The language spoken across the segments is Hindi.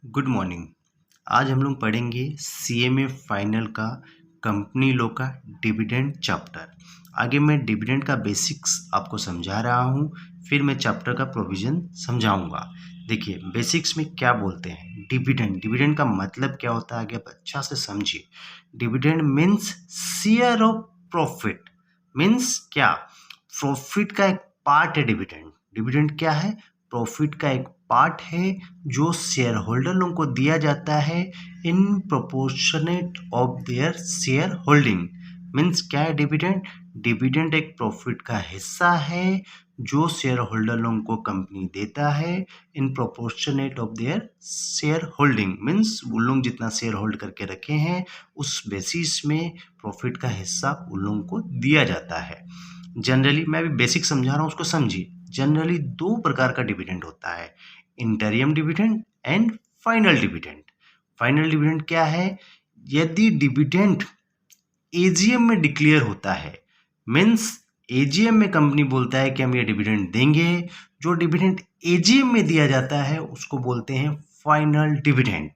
Good morning. आज हम लोग पढ़ेंगे सीएमए फाइनल का कंपनी लॉ का डिविडेंड चैप्टर। आगे मैं डिविडेंड का बेसिक्स आपको समझा रहा हूँ, फिर मैं चैप्टर का प्रोविज़न समझाऊंगा। देखिए बेसिक्स में क्या बोलते हैं। डिविडेंड डिविडेंड का मतलब क्या होता है आगे आप अच्छा से समझिए। Dividend means share of profit. Means क्या, प्रॉफिट का एक पार्ट है डिविडेंड। डिविडेंड क्या है, प्रॉफिट का एक पार्ट है जो शेयर होल्डर लोगों को दिया जाता है इन proportionate of their share holding. Means क्या है डिविडेंड, डिविडेंड एक प्रॉफिट का हिस्सा है जो शेयर होल्डर लोगों को कंपनी देता है इन proportionate of their share holding. Means वो लोग जितना शेयर होल्ड करके रखे हैं उस बेसिस में प्रॉफिट का हिस्सा उन लोगों को दिया जाता है। जनरली मैं अभी बेसिक समझा रहा हूँ, उसको समझिए। जनरली दो प्रकार का डिविडेंड होता है, interim dividend and final dividend. Final dividend क्या है, यदि डिविडेंड एजीएम में डिक्लेयर होता है, मीन्स एजीएम में कंपनी बोलता है कि हम ये डिविडेंड देंगे, जो डिविडेंड एजीएम में दिया जाता है उसको बोलते हैं फाइनल डिविडेंड।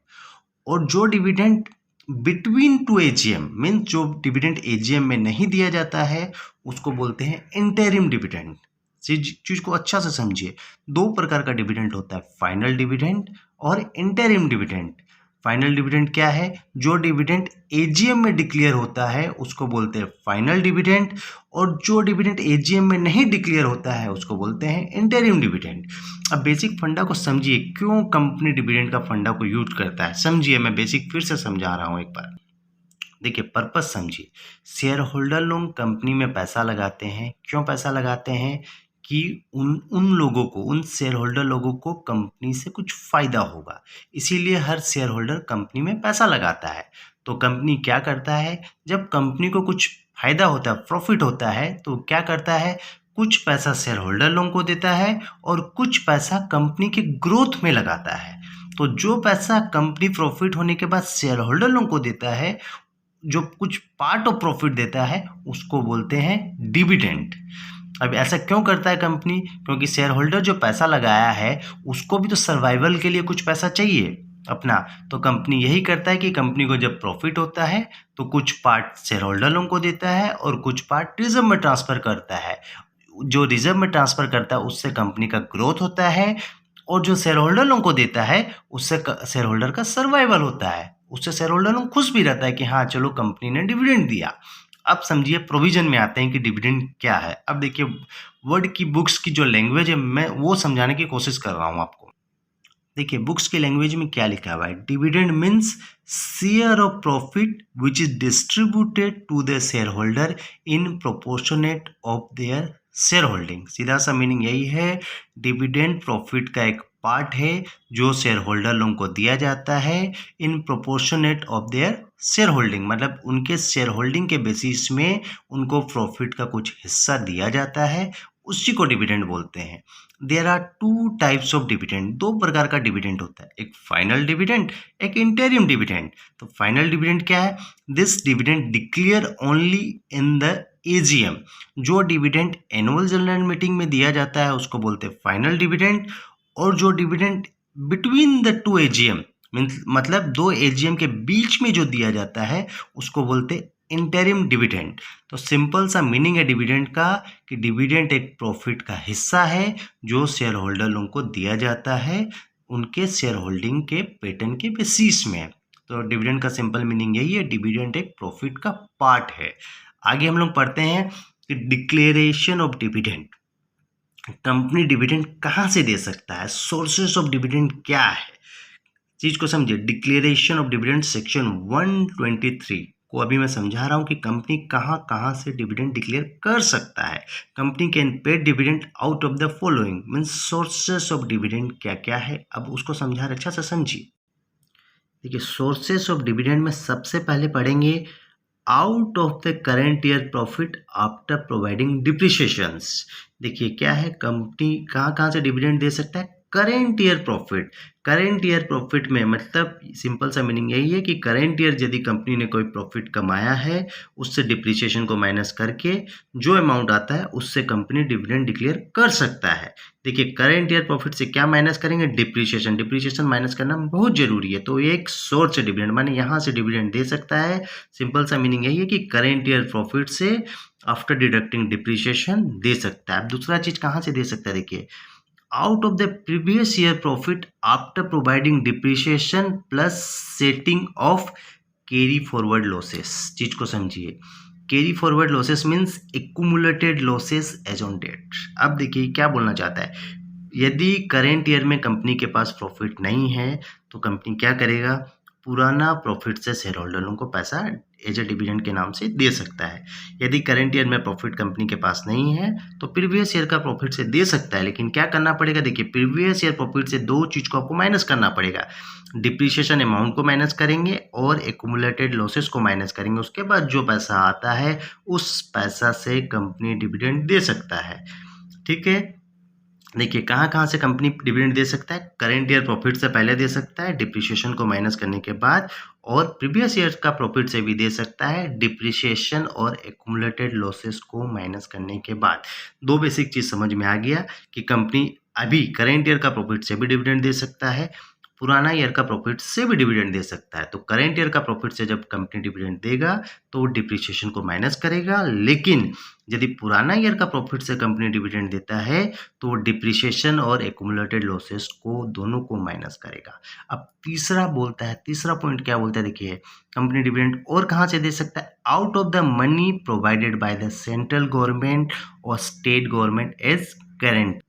और जो dividend between two AGM, means जो डिविडेंड एजीएम में नहीं दिया जाता है उसको बोलते हैं इंटरिम डिविडेंड। चीज को अच्छा से समझिए, दो प्रकार का डिविडेंड होता है, फाइनल डिविडेंड और इंटरिम डिविडेंड। फाइनल डिविडेंड क्या है, जो डिविडेंड एजीएम में डिक्लेयर होता है उसको बोलते हैं फाइनल डिविडेंड, और जो डिविडेंड एजीएम में नहीं डिक्लेयर होता है उसको बोलते हैं इंटरिम डिविडेंड। अब बेसिक फंडा को समझिए, क्यों कंपनी डिविडेंड का फंडा को यूज करता है समझिए। मैं बेसिक फिर से समझा रहा हूँ एक बार, देखिए पर्पस समझिए। शेयर होल्डर लोग कंपनी में पैसा लगाते हैं, क्यों पैसा लगाते हैं कि उन उन लोगों को, उन शेयर होल्डर लोगों को कंपनी से कुछ फायदा होगा, इसीलिए हर शेयर होल्डर कंपनी में पैसा लगाता है। तो कंपनी क्या करता है, जब कंपनी को कुछ फायदा होता है, प्रॉफिट होता है, तो क्या करता है, कुछ पैसा शेयर होल्डर लोगों को देता है और कुछ पैसा कंपनी के ग्रोथ में लगाता है। तो जो पैसा कंपनी प्रॉफिट होने के बाद शेयर होल्डर लोगों को देता है, जो कुछ पार्ट ऑफ प्रॉफिट देता है, उसको बोलते हैं डिविडेंड। अब ऐसा क्यों करता है कंपनी, क्योंकि शेयर होल्डर जो पैसा लगाया है उसको भी तो सर्वाइवल के लिए कुछ पैसा चाहिए अपना। तो कंपनी यही करता है कि कंपनी को जब प्रॉफिट होता है तो कुछ पार्ट शेयर होल्डर लोगों को देता है और कुछ पार्ट रिजर्व में ट्रांसफर करता है। जो रिजर्व में ट्रांसफर करता है उससे कंपनी का ग्रोथ होता है, और जो शेयर होल्डर लोगों को देता है उससे शेयर होल्डर का सर्वाइवल होता है। उससे शेयर होल्डर लोग खुश भी रहता है कि हाँ चलो कंपनी ने डिविडेंड दिया। अब समझिए प्रोविजन में आते हैं कि डिविडेंड क्या है। अब देखिए वर्ड की बुक्स की जो लैंग्वेज है मैं वो समझाने की कोशिश कर रहा हूँ आपको। देखिए बुक्स की लैंग्वेज में क्या लिखा हुआ है, dividend means share of profit which is distributed to the share holder in proportionate of their share holding. सीधा सा मीनिंग यही है, डिविडेंड प्रॉफिट का एक पार्ट है जो शेयर होल्डर लोगों को दिया जाता है इन proportionate of their share holding, मतलब उनके शेयर होल्डिंग के बेसिस में उनको प्रॉफिट का कुछ हिस्सा दिया जाता है, उसी को डिविडेंड बोलते हैं। There are two types of dividend, दो प्रकार का डिविडेंड होता है, एक फाइनल डिविडेंड, एक इंटरिम डिविडेंड। तो फाइनल डिविडेंड क्या है, this dividend declare only in the AGM. जो डिविडेंड एनुअल जनरल मीटिंग में दिया जाता है उसको बोलते हैं फाइनल डिविडेंड, और जो dividend between the two AGM, मतलब दो एजीएम के बीच में जो दिया जाता है उसको बोलते हैं इंटरिम डिविडेंड। तो सिंपल सा मीनिंग है डिविडेंड का कि डिविडेंड एक प्रॉफिट का हिस्सा है जो शेयर होल्डर लोगों को दिया जाता है उनके शेयर होल्डिंग के पैटर्न के बेसिस में। तो डिविडेंड का सिंपल मीनिंग यही है, डिविडेंड एक प्रॉफिट का पार्ट है। आगे हम लोग पढ़ते हैं कि declaration of dividend. Company dividend कहाँ से दे सकता है, सोर्सेस ऑफ डिविडेंड क्या है, चीज को समझिए। डिक्लेरेशन ऑफ डिविडेंड सेक्शन 123 को अभी मैं समझा रहा हूं कि कंपनी कहां कहां से डिविडेंड डिक्लेयर कर सकता है। Company can pay dividend out of the following, means sources of dividend क्या क्या है, अब उसको समझा रहे, अच्छा से समझिए। देखिए सोर्सेस ऑफ डिविडेंड में सबसे पहले पढ़ेंगे out of the current year profit after providing depreciations. देखिए क्या है, कंपनी कहाँ कहाँ से डिविडेंड दे सकता है, current year profit. Current year profit में मतलब सिंपल सा मीनिंग यही है कि करेंट ईयर यदि कंपनी ने कोई प्रॉफिट कमाया है, उससे डिप्रिसिएशन को माइनस करके जो अमाउंट आता है उससे कंपनी डिविडेंड डिक्लेयर कर सकता है। देखिए करेंट ईयर प्रॉफिट से क्या माइनस करेंगे, डिप्रिसिएशन। डिप्रिसिएशन माइनस करना बहुत जरूरी है, तो ये एक सोर्स है डिविडेंड, माने यहाँ से डिविडेंड दे सकता है। सिंपल सा मीनिंग यही है कि करेंट ईयर प्रॉफिट से आफ्टर डिडक्टिंग डिप्रिसिएशन दे सकता है। अब दूसरा चीज कहाँ से दे सकता है, देखिए out of the previous year profit after providing depreciation plus setting of carry forward losses। चीज को समझिए, carry forward losses means accumulated losses as on date. अब देखिए क्या बोलना चाहता है, यदि करेंट ईयर में कंपनी के पास प्रॉफिट नहीं है तो कंपनी क्या करेगा, पुराना प्रॉफिट से शेयर होल्डरों को पैसा एज ए डिविडेंड के नाम से दे सकता है। यदि करेंट ईयर में प्रॉफिट कंपनी के पास नहीं है तो प्रीवियस ईयर का प्रॉफिट से दे सकता है, लेकिन क्या करना पड़ेगा, देखिए प्रीवियस ईयर प्रॉफिट से दो चीज को आपको माइनस करना पड़ेगा। डिप्रिसिएशन अमाउंट को माइनस करेंगे और एक्यूमुलेटेड लॉसेस को माइनस करेंगे, उसके बाद जो पैसा आता है उस पैसा से कंपनी डिविडेंड दे सकता है। ठीक है, देखिए कहाँ कहाँ से कंपनी डिविडेंड दे सकता है, करेंट ईयर प्रॉफिट से पहले दे सकता है डिप्रिसिएशन को माइनस करने के बाद, और प्रीवियस ईयर का प्रॉफिट से भी दे सकता है डिप्रिसिएशन और एक्यूमुलेटेड लॉसेस को माइनस करने के बाद। दो बेसिक चीज समझ में आ गया कि कंपनी अभी करेंट ईयर का प्रॉफिट से भी डिविडेंड दे सकता है, पुराना ईयर का प्रॉफिट से भी डिविडेंड दे सकता है। तो करेंट ईयर का प्रॉफिट से जब कंपनी डिविडेंड देगा तो वो डिप्रिसिएशन को माइनस करेगा, लेकिन यदि पुराना ईयर का प्रॉफिट से कंपनी डिविडेंड देता है तो वो डिप्रिसिएशन और एक्यूमुलेटेड लॉसेस को दोनों को माइनस करेगा। अब तीसरा बोलता है, तीसरा पॉइंट क्या बोलता है, देखिए कंपनी डिविडेंड और कहाँ से दे सकता है, out of the money provided by the central government और स्टेट गवर्नमेंट एज गारंटी।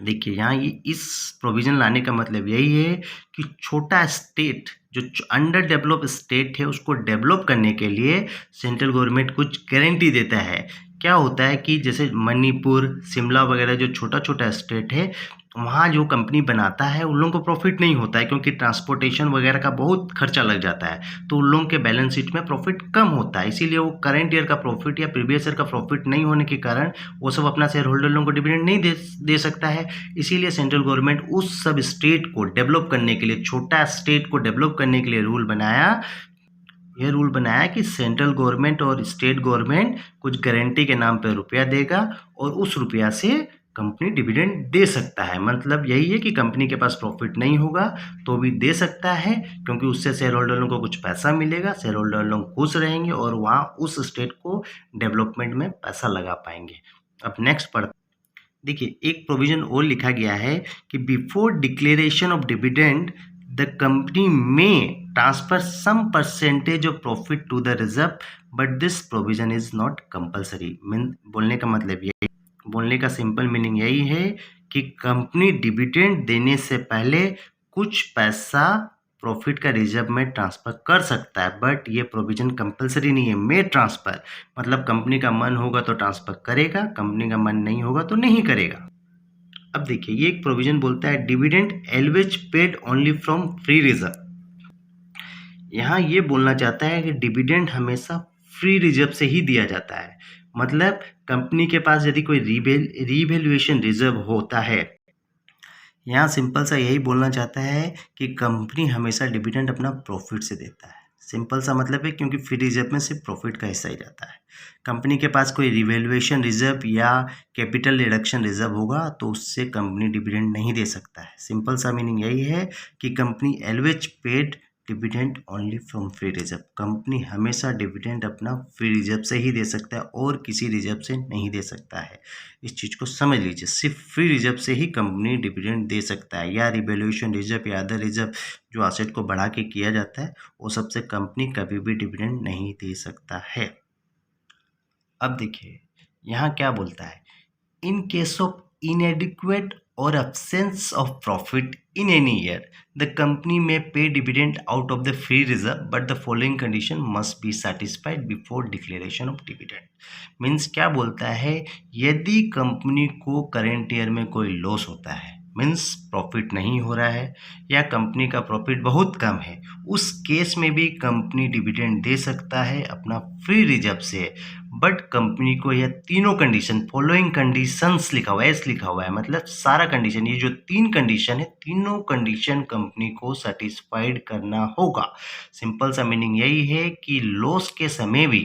देखिए यहाँ ये इस प्रोविजन लाने का मतलब यही है कि छोटा स्टेट जो अंडर डेवलप स्टेट है उसको डेवलप करने के लिए सेंट्रल गवर्नमेंट कुछ गारंटी देता है। क्या होता है कि जैसे मणिपुर, शिमला वगैरह जो छोटा छोटा स्टेट है वहाँ जो कंपनी बनाता है उन लोगों को प्रॉफिट नहीं होता है, क्योंकि ट्रांसपोर्टेशन वगैरह का बहुत खर्चा लग जाता है, तो उन लोगों के बैलेंस शीट में प्रॉफिट कम होता है, इसीलिए वो करंट ईयर का प्रॉफिट या प्रीवियस ईयर का प्रॉफिट नहीं होने के कारण वो सब अपना शेयर होल्डर लोगों को डिविडेंड नहीं दे सकता है। इसीलिए सेंट्रल गवर्नमेंट उस सब स्टेट को डेवलप करने के लिए, छोटा स्टेट को डेवलप करने के लिए रूल बनाया। यह रूल बनाया कि सेंट्रल गवर्नमेंट और स्टेट गवर्नमेंट कुछ गारंटी के नाम पर रुपया देगा और उस रुपया से कंपनी डिविडेंड दे सकता है। मतलब यही है कि कंपनी के पास प्रॉफिट नहीं होगा तो भी दे सकता है, क्योंकि उससे शेयर होल्डरों को कुछ पैसा मिलेगा, शेयर होल्डर लोग खुश रहेंगे और वहाँ उस स्टेट को डेवलपमेंट में पैसा लगा पाएंगे। अब नेक्स्ट पढ़ते, देखिए एक प्रोविजन और लिखा गया है कि before declaration of dividend the company में transfer some percentage of profit to the reserve, but this provision is not compulsory. बोलने का मतलब यही, बोलने का सिंपल मीनिंग यही है कि कंपनी डिविडेंड देने से पहले कुछ पैसा प्रॉफिट का रिजर्व में ट्रांसफर कर सकता है, बट ये प्रोविजन कंपलसरी नहीं है। मे ट्रांसफर मतलब कंपनी का मन होगा तो ट्रांसफर करेगा, कंपनी का मन नहीं होगा तो नहीं करेगा। अब देखिए ये एक प्रोविजन बोलता है dividend always paid only from free reserve. यहाँ ये बोलना चाहता है कि डिविडेंड हमेशा फ्री रिजर्व से ही दिया जाता है। मतलब कंपनी के पास यदि कोई रीवैल्यूएशन रिजर्व होता है, यहाँ सिंपल सा यही बोलना चाहता है कि कंपनी हमेशा डिविडेंड अपना प्रॉफिट से देता है। सिंपल सा मतलब है, क्योंकि फ्री रिजर्व में सिर्फ प्रॉफिट का हिस्सा ही जाता है। कंपनी के पास कोई रिवैल्यूएशन रिजर्व या कैपिटल रिडक्शन रिजर्व होगा तो उससे कंपनी डिविडेंड नहीं दे सकता है। सिंपल सा मीनिंग यही है कि company always paid dividend only from free reserve. Company हमेशा डिविडेंड अपना फ्री रिजर्व से ही दे सकता है और किसी रिजर्व से नहीं दे सकता है। इस चीज़ को समझ लीजिए, सिर्फ फ्री रिजर्व से ही कंपनी डिविडेंड दे सकता है, या रिवैल्यूएशन रिजर्व या अदर रिजर्व जो असेट को बढ़ा के किया जाता है वो सबसे कंपनी कभी भी डिविडेंड नहीं दे सकता है। अब देखिए यहाँ क्या बोलता है, in case of इनएडिक्वेट or absence of profit in any year, the company may pay dividend out of the free reserve, but the following condition must be satisfied before declaration of dividend। Means क्या बोलता है, यदि कंपनी को करेंट ईयर में कोई लॉस होता है, मीन्स प्रॉफिट नहीं हो रहा है या कंपनी का प्रॉफिट बहुत कम है, उस केस में भी कंपनी डिविडेंड दे सकता है अपना फ्री रिजर्व से। बट कंपनी को यह तीनों कंडीशन, फॉलोइंग कंडीशंस लिखा हुआ है, एस लिखा हुआ है, मतलब सारा कंडीशन, ये जो 3 कंडीशन है, तीनों कंडीशन कंपनी को सेटिस्फाइड करना होगा। सिंपल सा मीनिंग यही है कि लॉस के समय भी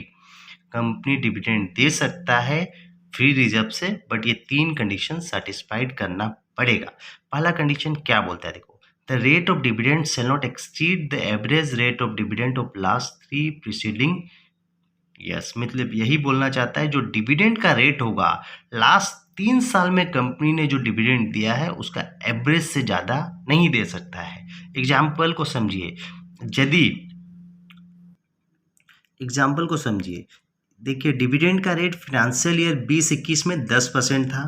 कंपनी डिविडेंड दे सकता है फ्री रिजर्व से, बट ये 3 कंडीशन सेटिस्फाइड करना पड़ेगा। पहला कंडीशन क्या बोलता है, देखो, the rate of dividend shell not exceed the average rate of dividend of last 3 preceding. Yes, मतलब यही बोलना चाहता है जो डिविडेंड का रेट होगा लास्ट 3 साल में कंपनी ने जो डिविडेंड दिया है उसका एवरेज से ज़्यादा नहीं दे सकता है। एग्जाम्पल को समझिए, यदि एग्जाम्पल को समझिए, देखिए डिविडेंड का रेट फिनेंशियल ईयर 20-21 में 10% था,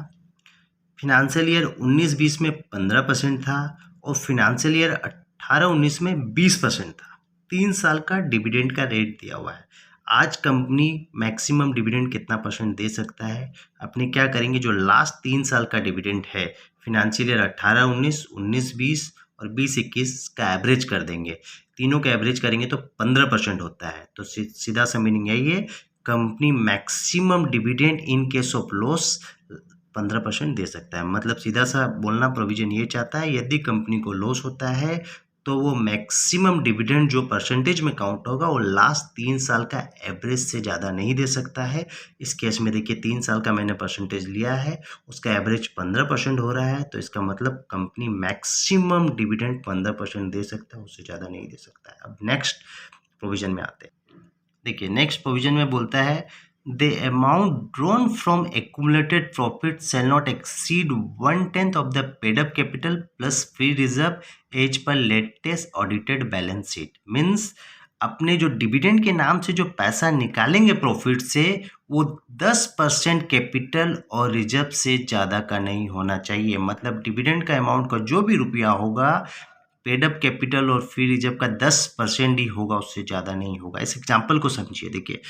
फिनेंशियल ईयर 19-20 में 15% था और फिनेंशियल ईयर 18-19 में 20% था। 3 साल का डिविडेंड का रेट दिया हुआ है। आज कंपनी मैक्सिमम डिविडेंड कितना परसेंट दे सकता है? अपने क्या करेंगे, जो लास्ट 3 साल का डिविडेंड है, फिनेंशियल ईयर 18-19, 19-20 और 20-21 का एवरेज कर देंगे। तीनों का एवरेज करेंगे तो 15% होता है। तो सीधा सा मीनिंग यही है, company maximum dividend in case of loss 15% दे सकता है। मतलब सीधा सा बोलना, प्रोविजन ये चाहता है यदि कंपनी को लॉस होता है तो वो मैक्सिमम डिविडेंड जो परसेंटेज में काउंट होगा वो लास्ट 3 साल का एवरेज से ज़्यादा नहीं दे सकता है। इस केस में देखिए 3 साल का मैंने परसेंटेज लिया है, उसका एवरेज 15% हो रहा है, तो इसका मतलब कंपनी मैक्सिमम डिविडेंड 15% दे सकता है, उससे ज़्यादा नहीं दे सकता है। अब नेक्स्ट प्रोविजन में आते हैं। देखिए नेक्स्ट प्रोविजन में बोलता है, the amount drawn from accumulated profit shall not exceed 1/10 of the paid up capital plus free reserve as per latest audited balance sheet। Means अपने जो डिविडेंड के नाम से जो पैसा निकालेंगे प्रॉफिट से, वो 10% कैपिटल और रिजर्व से ज़्यादा का नहीं होना चाहिए। मतलब डिविडेंड का अमाउंट का जो भी रुपया होगा, पेड अप कैपिटल और फ्री रिजर्व का 10% ही होगा, उससे ज़्यादा नहीं होगा। इस एग्जाम्पल को समझिए, देखिए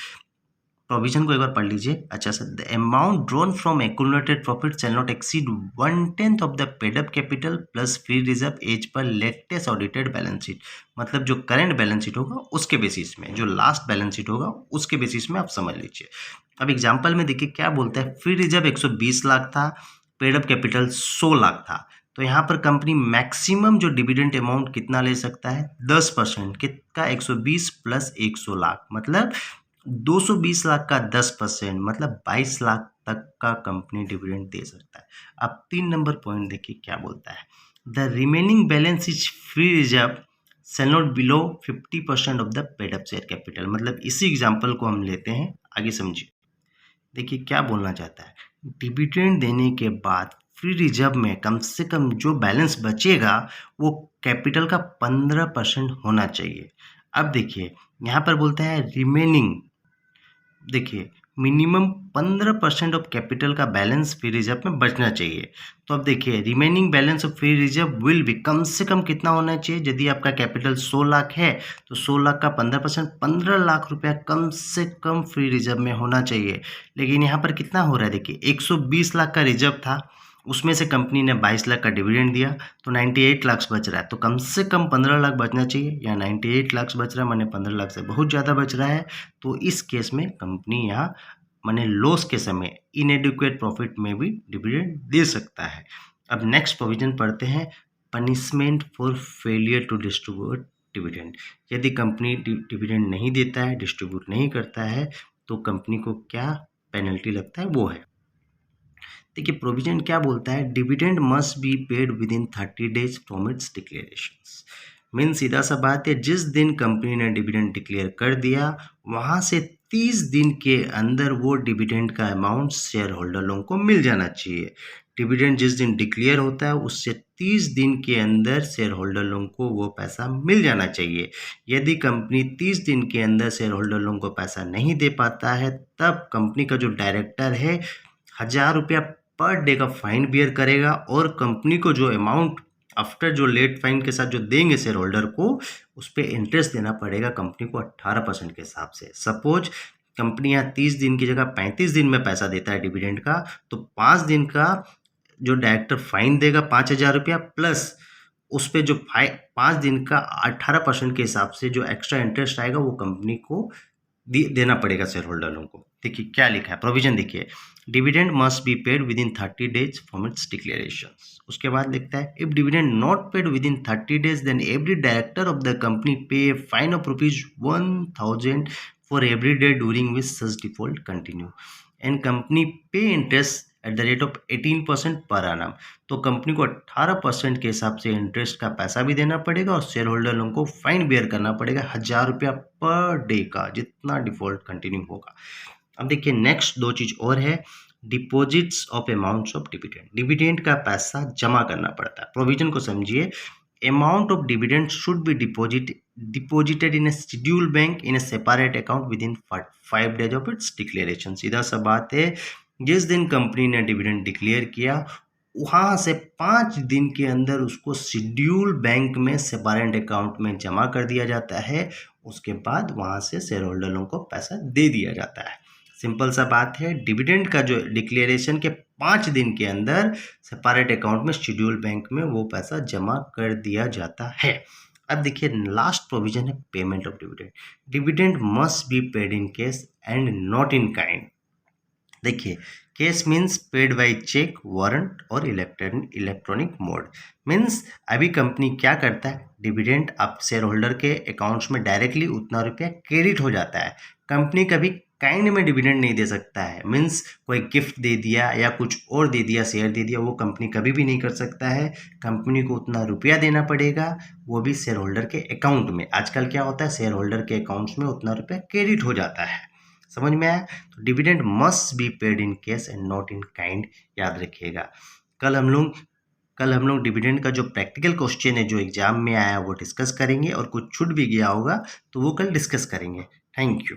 प्रोविजन को एक बार पढ़ लीजिए अच्छा sir. The amount drawn from accumulated profit shall not exceed 1/10 of the paid up capital plus free reserve as per latest audited balance sheet. मतलब जो करंट बैलेंस शीट होगा उसके बेसिस में, जो लास्ट बैलेंस शीट होगा उसके बेसिस में आप समझ लीजिए। अब एग्जाम्पल में देखिए क्या बोलता है, फ्री रिजर्व 120 लाख था, पेड अप कैपिटल 100 लाख था। तो यहाँ पर कंपनी मैक्सिमम जो डिविडेंड अमाउंट कितना ले सकता है, 10%। कितना, 120 प्लस 100 लाख, मतलब 220 लाख का 10%, मतलब 22 लाख तक का कंपनी डिविडेंड दे सकता है। अब 3 नंबर पॉइंट देखिए क्या बोलता है, the remaining balance is free reserve shall not below 50% of the paid up share capital. मतलब इसी एग्जांपल को हम लेते हैं, आगे समझिए। देखिए क्या बोलना चाहता है, डिविडेंड देने के बाद फ्री रिजर्व में कम से कम जो बैलेंस बचेगा वो कैपिटल का 15% होना चाहिए। अब देखिए यहाँ पर बोलता है रिमेनिंग, देखिए मिनिमम 15% ऑफ कैपिटल का बैलेंस फ्री रिजर्व में बचना चाहिए। तो अब देखिए remaining balance of free reserve will भी कम से कम कितना होना चाहिए, यदि आपका कैपिटल 100 लाख है तो 100 लाख का 15% 15 लाख रुपया कम से कम फ्री रिजर्व में होना चाहिए। लेकिन यहाँ पर कितना हो रहा है, देखिए 120 लाख का रिजर्व था, उसमें से कंपनी ने 22 लाख का डिविडेंड दिया तो 98 लाख बच रहा है। तो कम से कम 15 लाख बचना चाहिए, या 98 लाख बच रहा है माने 15 लाख से बहुत ज़्यादा बच रहा है। तो इस केस में कंपनी यहाँ माने लॉस के समय इनएडिक्वेट प्रॉफिट में भी डिविडेंड दे सकता है। अब नेक्स्ट प्रोविजन पढ़ते हैं, punishment for failure to distribute dividend. यदि कंपनी डिविडेंड नहीं देता है, डिस्ट्रीब्यूट नहीं करता है, तो कंपनी को क्या पेनल्टी लगता है वो है। देखिए प्रोविजन क्या बोलता है, dividend must be paid within 30 days from it's declarations. Mean सीधा सा बात है, जिस दिन कंपनी ने डिविडेंड डिक्लेयर कर दिया वहाँ से 30 दिन के अंदर वो डिविडेंड का अमाउंट शेयर होल्डर लोगों को मिल जाना चाहिए। डिविडेंड जिस दिन डिक्लेयर होता है उससे 30 दिन के अंदर शेयर होल्डर लोगों को वो पैसा मिल जाना चाहिए। यदि कंपनी 30 दिन के अंदर शेयर होल्डर लोगों को पैसा नहीं दे पाता है, तब कंपनी का जो डायरेक्टर है 1000 रुपया पर डे का फाइन बियर करेगा, और कंपनी को जो अमाउंट आफ्टर जो लेट फाइन के साथ जो देंगे शेयर होल्डर को, उस पर इंटरेस्ट देना पड़ेगा कंपनी को 18% के हिसाब से। सपोज कंपनी यहाँ 30 दिन की जगह 35 दिन में पैसा देता है डिविडेंड का, तो 5 दिन का जो डायरेक्टर फाइन देगा 5,000 रुपया प्लस उस पे जो 5 दिन का 18% के हिसाब से जो एक्स्ट्रा इंटरेस्ट आएगा वो कंपनी को देना पड़ेगा शेयर होल्डरों को। देखिए क्या लिखा है, प्रोविजन देखिए, dividend must be paid within 30 days from its declaration. उसके बाद लिखता है if dividend not paid within 30 days then every director of the company pay fine of ₹1,000 for every day during which such default continue and company pay interest at the rate of 18% per annum। तो कंपनी को 18% के हिसाब से इंटरेस्ट का पैसा भी देना पड़ेगा और शेयर होल्डर लोगों को फाइन बेयर करना पड़ेगा 1,000 रुपया पर डे का, जितना डिफॉल्ट कंटिन्यू होगा। अब देखिए नेक्स्ट दो चीज और है, deposits of amounts of dividend. Dividend का पैसा जमा करना पड़ता है। प्रोविजन को समझिए, amount of dividend should be deposited in A schedule bank in A separate account with in 5 days of its declaration. सीधा सा बात है, जिस दिन कंपनी ने डिविडेंड डिक्लेयर किया वहां से 5 दिन के अंदर उसको शेड्यूल बैंक में सेपरेट अकाउंट में जमा कर दिया जाता है। उसके बाद वहां से शेयर होल्डरों को पैसा दे दिया जाता है। सिंपल सा बात है, डिविडेंड का जो डिक्लेरेशन के 5 दिन के अंदर सेपरेट अकाउंट में शेड्यूल बैंक में वो पैसा जमा कर दिया जाता है। अब देखिए लास्ट प्रोविजन है payment of dividend. Dividend must be paid in cash and not in kind. देखिए cash means paid by cheque, warrant और इलेक्ट्रॉनिक मोड। मीन्स अभी कंपनी क्या करता है, डिविडेंड आप शेयर होल्डर के अकाउंट्स में डायरेक्टली उतना रुपया क्रेडिट हो जाता है। कंपनी कभी काइंड में डिविडेंड नहीं दे सकता है, मीन्स कोई गिफ्ट दे दिया या कुछ और दे दिया, शेयर दे दिया, वो कंपनी कभी भी नहीं कर सकता है। कंपनी को उतना रुपया देना पड़ेगा, वो भी शेयर होल्डर के अकाउंट में। आजकल क्या होता है, शेयर होल्डर के अकाउंट्स में उतना रुपया क्रेडिट हो जाता है। समझ में आया? तो dividend must be paid in cash and not in kind, याद रखिएगा। कल हम लोग डिविडेंड का जो प्रैक्टिकल क्वेश्चन है जो एग्जाम में आया वो डिस्कस करेंगे, और कुछ छूट भी गया होगा तो वो कल डिस्कस करेंगे। Thank you.